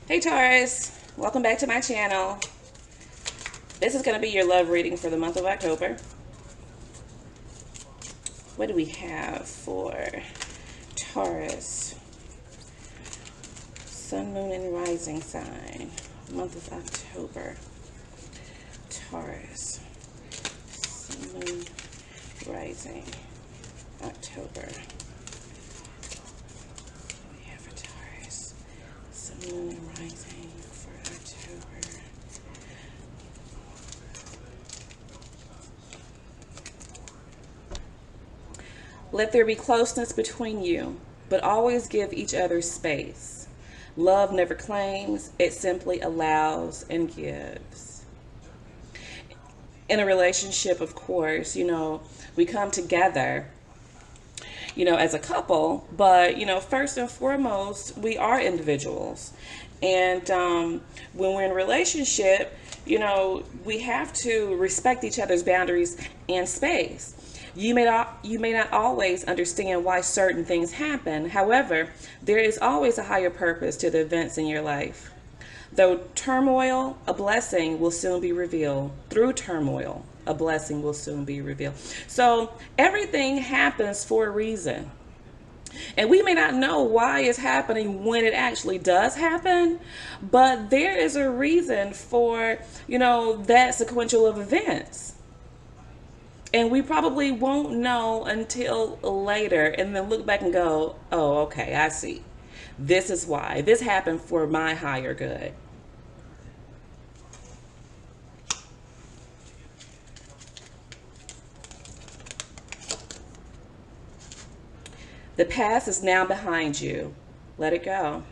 Hey Taurus, welcome back to my channel. This is going to be your love reading for the month of October. What do we have for Taurus? Sun, Moon, and Rising sign. Month of October. Taurus. Sun, Moon, Rising. October. What do we have for Taurus? Sun, Moon, and Rising for October. Let there be closeness between you, but always give each other space. Love never claims, it simply allows and gives. In a relationship, of course, we come together, as a couple, but, first and foremost, we are individuals. And when we're in a relationship, we have to respect each other's boundaries and space. You may not always understand why certain things happen. However, there is always a higher purpose to the events in your life. Though turmoil, a blessing will soon be revealed. Through turmoil, a blessing will soon be revealed. So everything happens for a reason. And we may not know why it's happening when it actually does happen, but there is a reason for, that sequential of events. And we probably won't know until later and then look back and go, oh, okay, I see. This is why. This happened for my higher good. The past is now behind you. Let it go.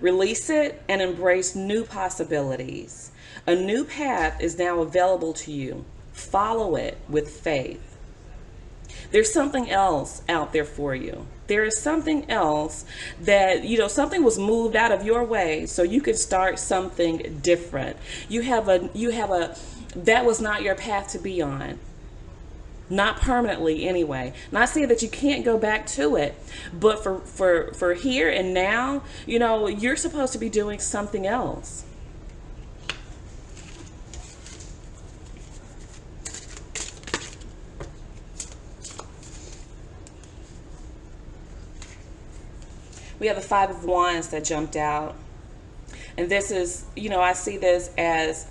Release it and embrace new possibilities. A new path is now available to you. Follow it with faith. There's something else out there for you. There is something else that, something was moved out of your way so you could start something different. That was not your path to be on. Not permanently anyway. Not saying that you can't go back to it, but for here and now, you're supposed to be doing something else. We have the Five of Wands that jumped out. And this is, I see this as,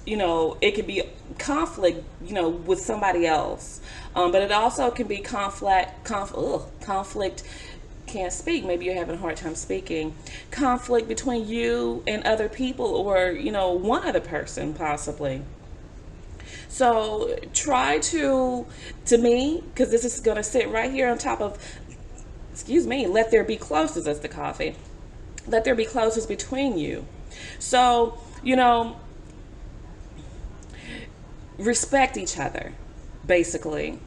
it could be conflict, with somebody else. But it also can be conflict, can't speak. Maybe you're having a hard time speaking. Conflict between you and other people or, one other person possibly. So try to me, because this is going to sit right here on top of, let there be closeness. That's the coffee. Let there be closeness between you. So, respect each other, basically,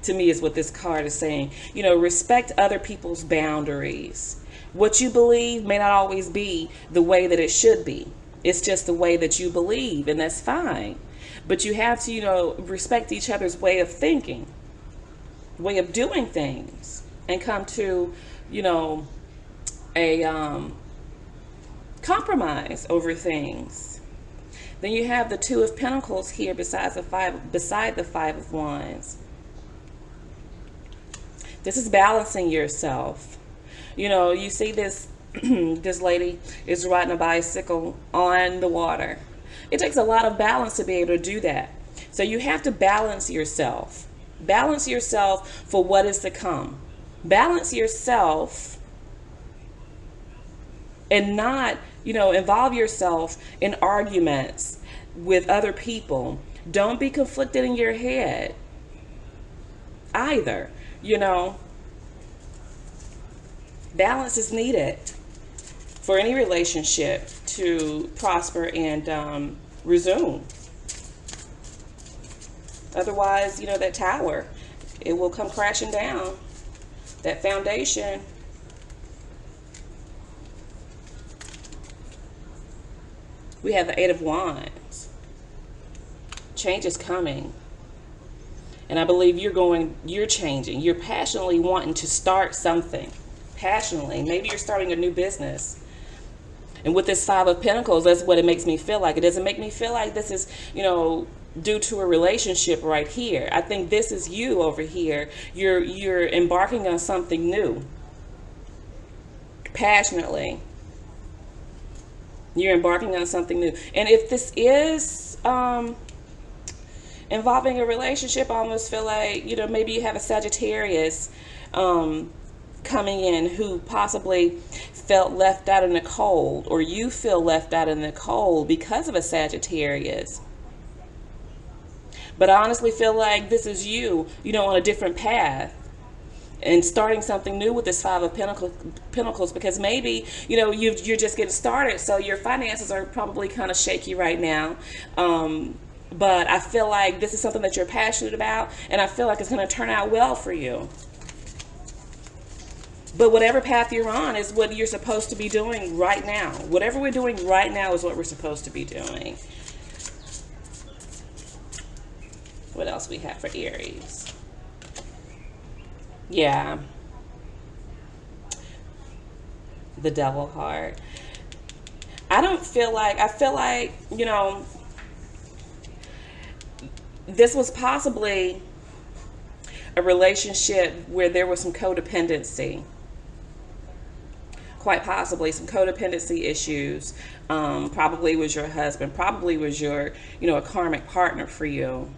to me is what this card is saying. Respect other people's boundaries. What you believe may not always be the way that it should be. It's just the way that you believe, and that's fine. But you have to, respect each other's way of thinking, way of doing things. And come to, a compromise over things. Then you have the Two of Pentacles here beside the Five of Wands. This is balancing yourself. You see this this lady is riding a bicycle on the water. It takes a lot of balance to be able to do that. So you have to balance yourself. Balance yourself for what is to come. Balance yourself and not, involve yourself in arguments with other people. Don't be conflicted in your head either, Balance is needed for any relationship to prosper and resume. Otherwise, that tower, it will come crashing down. That foundation. We have the Eight of Wands. Change is coming. And I believe you're changing. You're passionately wanting to start something. Passionately. Maybe you're starting a new business. And with this Five of Pentacles, that's what it makes me feel like. It doesn't make me feel like this is, due to a relationship right here. I think this is you over here. You're embarking on something new. Passionately. You're embarking on something new. And if this is involving a relationship, I almost feel like, maybe you have a Sagittarius coming in who possibly felt left out in the cold, or you feel left out in the cold because of a Sagittarius. But I honestly feel like this is you, on a different path and starting something new with this Five of Pentacles, because maybe, you're just getting started. So your finances are probably kind of shaky right now. But I feel like this is something that you're passionate about, and I feel like it's going to turn out well for you. But whatever path you're on is what you're supposed to be doing right now. Whatever we're doing right now is what we're supposed to be doing. What else we have for Aries? Yeah. The Devil card. I feel like, this was possibly a relationship where there was some codependency. Quite possibly some codependency issues. Probably was your husband, probably was your, a karmic partner for you.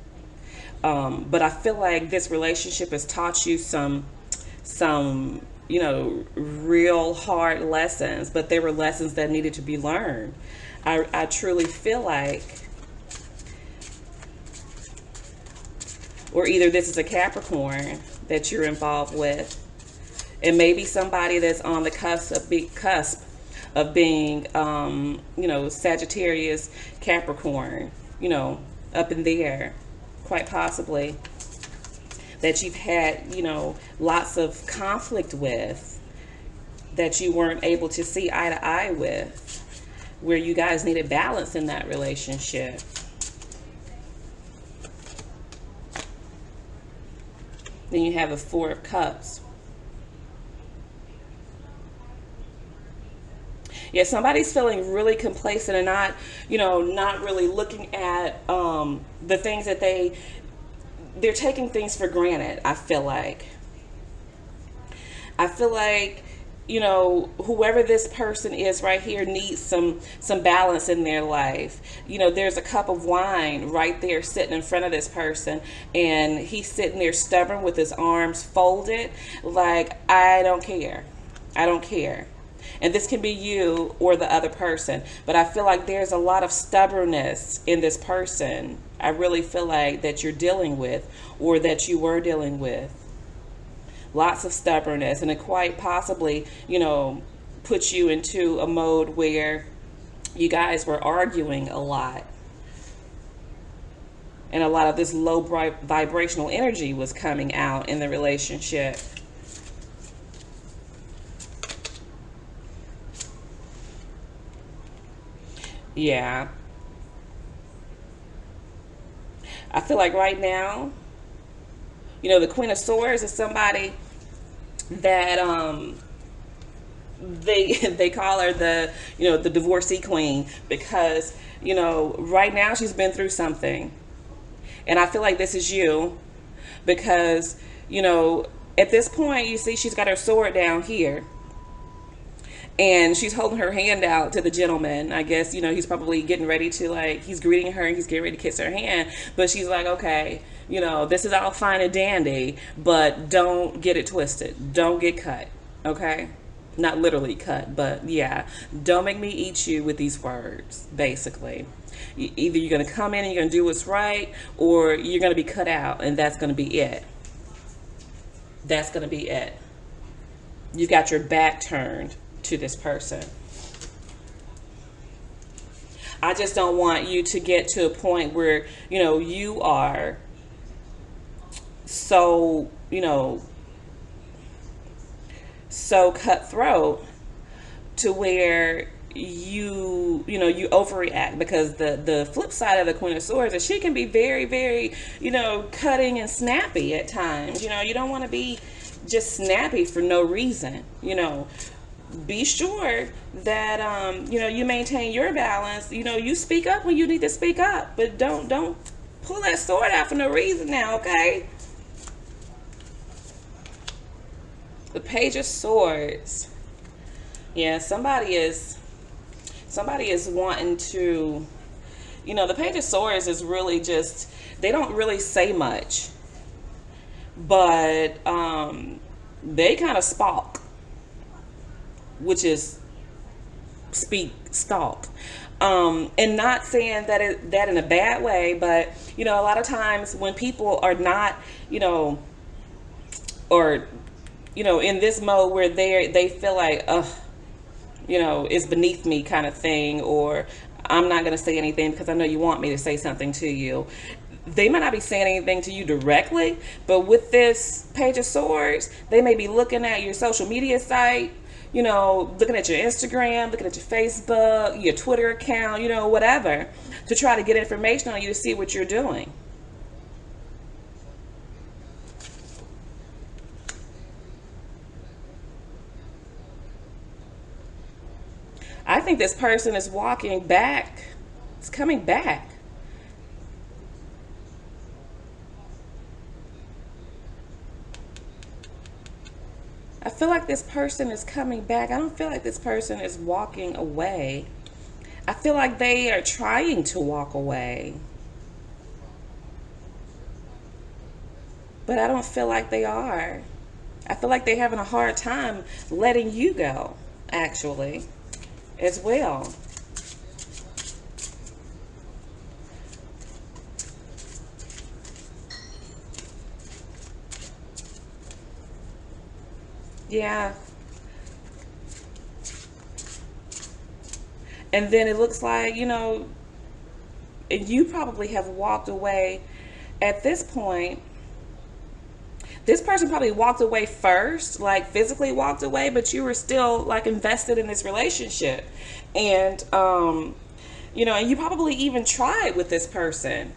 But I feel like this relationship has taught you some, real hard lessons, but they were lessons that needed to be learned. I truly feel like, or either this is a Capricorn that you're involved with, and maybe somebody that's on the cusp of being, Sagittarius, Capricorn, up in there, quite possibly, that you've had, lots of conflict with, that you weren't able to see eye to eye with, where you guys needed balance in that relationship. Then you have the Four of Cups. Yeah, somebody's feeling really complacent and not, not really looking at the things that they're taking things for granted, I feel like. Whoever this person is right here needs some balance in their life. There's a cup of wine right there sitting in front of this person, and he's sitting there stubborn with his arms folded, like, I don't care. I don't care. And this can be you or the other person, but I feel like there's a lot of stubbornness in this person. I really feel like that you're dealing with, or that you were dealing with. Lots of stubbornness, and it quite possibly, puts you into a mode where you guys were arguing a lot. And a lot of this low vibrational energy was coming out in the relationship. Yeah. I feel like right now, the Queen of Swords is somebody that they call her the the divorcee queen, because right now she's been through something, and I feel like this is you, because at this point, you see she's got her sword down here, and she's holding her hand out to the gentleman. I guess, he's probably getting ready to, he's greeting her and he's getting ready to kiss her hand. But she's like, okay, this is all fine and dandy, but don't get it twisted. Don't get cut, okay? Not literally cut, but yeah. Don't make me eat you with these words, basically. Either you're going to come in and you're going to do what's right, or you're going to be cut out, and that's going to be it. That's going to be it. You've got your back turned to this person. I just don't want you to get to a point where you are so so cutthroat to where you overreact, because the flip side of the Queen of Swords is she can be very, very cutting and snappy at times. You don't want to be just snappy for no reason. be sure that you maintain your balance. You speak up when you need to speak up, but don't pull that sword out for no reason now, okay? The Page of Swords. Yeah, somebody is wanting to, the Page of Swords is really just, they don't really say much, but they kind of stalk, which is stalk. And not saying that in a bad way, but a lot of times when people are not, or in this mode where they feel like, it's beneath me kind of thing, or I'm not going to say anything because I know you want me to say something to you. They might not be saying anything to you directly, but with this Page of Swords, they may be looking at your social media site, looking at your Instagram, looking at your Facebook, your Twitter account, whatever, to try to get information on you to see what you're doing. I think this person is walking back. It's coming back. I feel like this person is coming back. I don't feel like this person is walking away. I feel like they are trying to walk away, but I don't feel like they are. I feel like they're having a hard time letting you go, actually, as well. Yeah. And then it looks like, and you probably have walked away at this point. This person probably walked away first, like physically walked away, but you were still like invested in this relationship. And, and you probably even tried with this person,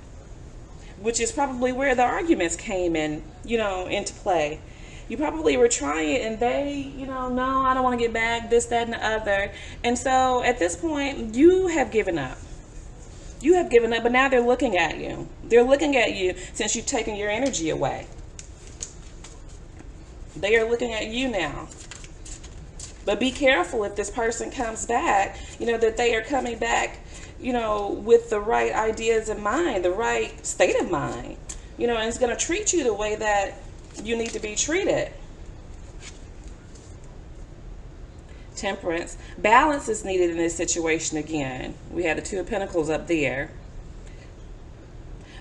which is probably where the arguments came in, into play. You probably were trying and they, no, I don't want to get back, this, that, and the other. And so at this point, you have given up. You have given up, but now they're looking at you. They're looking at you since you've taken your energy away. They are looking at you now. But be careful if this person comes back, that they are coming back, with the right ideas in mind, the right state of mind, and it's going to treat you the way that you need to be treated. Temperance. Balance is needed in this situation again. We had the Two of Pentacles up there.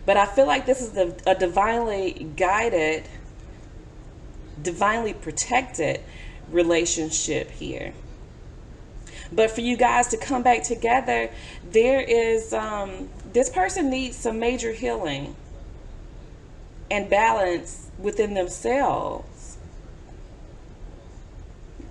But I feel like this is a divinely guided, divinely protected relationship here. But for you guys to come back together, there is, this person needs some major healing and balance within themselves.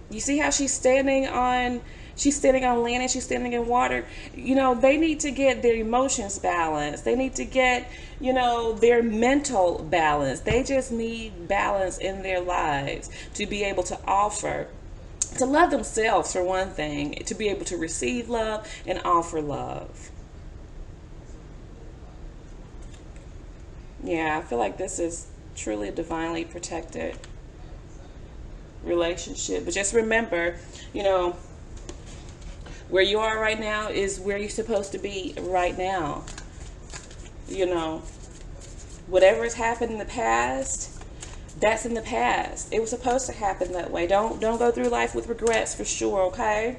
You see how she's standing on land and she's standing in water. They need to get their emotions balanced. They need to get, their mental balance. They just need balance in their lives to be able to offer, to love themselves for one thing, to be able to receive love and offer love. Yeah, I feel like this is truly a divinely protected relationship. But just remember, where you are right now is where you're supposed to be right now. Whatever has happened in the past, that's in the past. It was supposed to happen that way. Don't go through life with regrets, for sure, okay?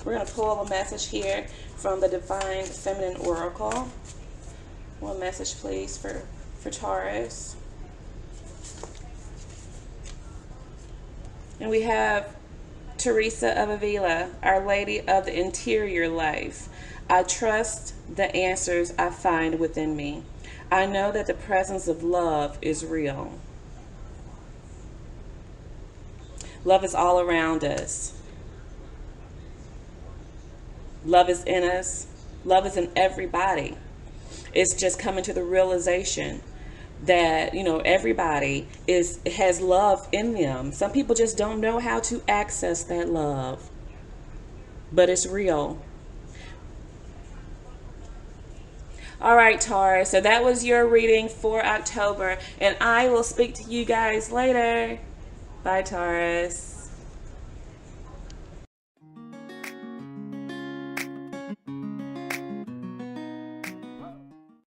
We're going to pull a message here from the Divine Feminine Oracle. One message, please, for Taurus. And we have Teresa of Avila, Our Lady of the Interior Life. I trust the answers I find within me. I know that the presence of love is real. Love is all around us. Love is in us. Love is in everybody. It's just coming to the realization that, you know, everybody has love in them. Some people just don't know how to access that love, but it's real. All right, Taurus. So that was your reading for October, and I will speak to you guys later. Bye, Taurus.